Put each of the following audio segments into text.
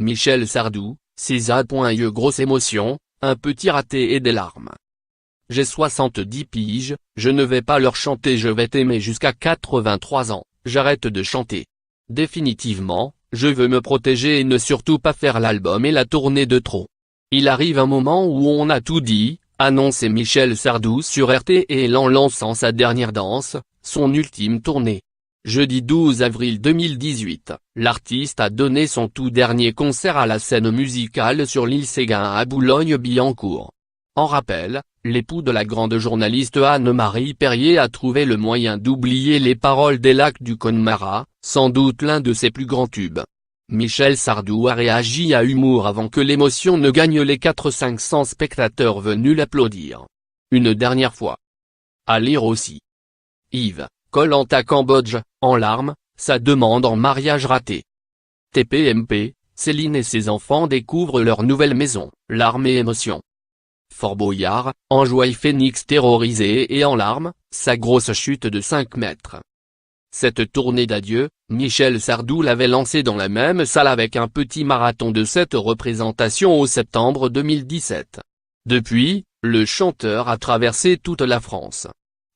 Michel Sardou, César.ie grosse émotion, un petit raté et des larmes. J'ai 70 piges, je ne vais pas leur chanter je vais t'aimer jusqu'à 83 ans, j'arrête de chanter. Définitivement, je veux me protéger et ne surtout pas faire l'album et la tournée de trop. Il arrive un moment où on a tout dit, annonçait Michel Sardou sur RTL en lançant sa dernière danse, son ultime tournée. Jeudi 12 avril 2018, l'artiste a donné son tout dernier concert à la scène musicale sur l'île Séguin à Boulogne-Billancourt. En rappel, l'époux de la grande journaliste Anne-Marie Perrier a trouvé le moyen d'oublier les paroles des Lacs du Connemara, sans doute l'un de ses plus grands tubes. Michel Sardou a réagi à humour avant que l'émotion ne gagne les 400-500 spectateurs venus l'applaudir. Une dernière fois. À lire aussi. Yves, Koh-Lanta Cambodge, en larmes, sa demande en mariage ratée. TPMP, Céline et ses enfants découvrent leur nouvelle maison, larmes et émotions. Fort Boyard, en joie Phénix terrorisé et en larmes, sa grosse chute de 5 mètres. Cette tournée d'adieu, Michel Sardou l'avait lancée dans la même salle avec un petit marathon de 7 représentations au septembre 2017. Depuis, le chanteur a traversé toute la France.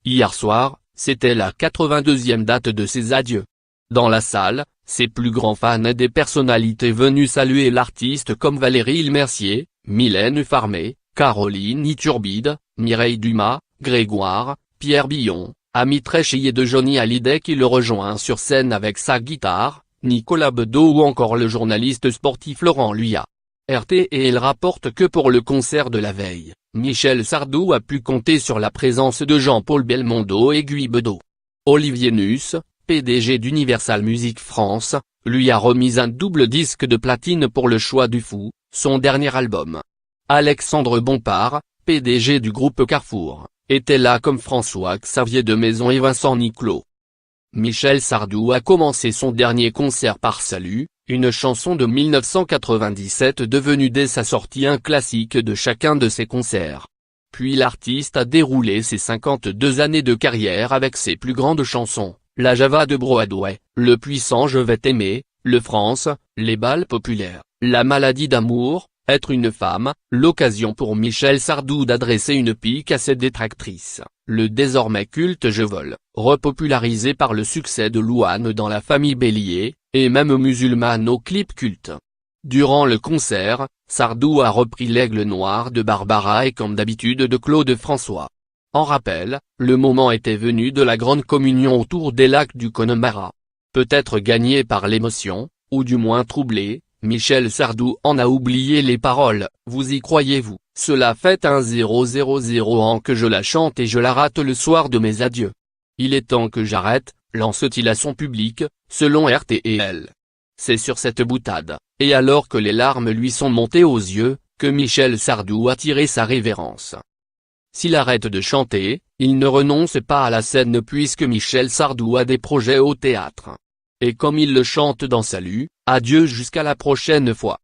Hier soir, c'était la 82e date de ses adieux. Dans la salle, ses plus grands fans et des personnalités venues saluer l'artiste comme Valérie Lemercier, Mylène Farmé, Caroline Iturbide, Mireille Dumas, Grégoire, Pierre Billon, ami très chié de Johnny Hallyday qui le rejoint sur scène avec sa guitare, Nicolas Bedeau ou encore le journaliste sportif Laurent Luyat. RTL rapporte que pour le concert de la veille, Michel Sardou a pu compter sur la présence de Jean-Paul Belmondo et Guy Bedeau. Olivier Nuss, PDG d'Universal Music France, lui a remis un double disque de platine pour Le Choix du Fou, son dernier album. Alexandre Bompard, PDG du groupe Carrefour, était là comme François-Xavier de Maison et Vincent Niclot. Michel Sardou a commencé son dernier concert par Salut, une chanson de 1997 devenue dès sa sortie un classique de chacun de ses concerts. Puis l'artiste a déroulé ses 52 années de carrière avec ses plus grandes chansons, La Java de Broadway, Le Puissant Je vais t'aimer, Le France, Les Bals populaires, La Maladie d'amour, Être une femme, l'occasion pour Michel Sardou d'adresser une pique à ses détractrices, le désormais culte Je vole, repopularisé par le succès de Louane dans La Famille Bélier, et même musulmane au clip culte. Durant le concert, Sardou a repris L'Aigle Noir de Barbara et comme d'habitude de Claude François. En rappel, le moment était venu de la grande communion autour des Lacs du Connemara. Peut-être gagné par l'émotion, ou du moins troublé, Michel Sardou en a oublié les paroles, vous y croyez-vous, cela fait 1000 ans que je la chante et je la rate le soir de mes adieux. Il est temps que j'arrête, lance-t-il à son public, selon RTL. C'est sur cette boutade, et alors que les larmes lui sont montées aux yeux, que Michel Sardou a tiré sa révérence. S'il arrête de chanter, il ne renonce pas à la scène puisque Michel Sardou a des projets au théâtre. Et comme il le chante dans Salut, adieu jusqu'à la prochaine fois.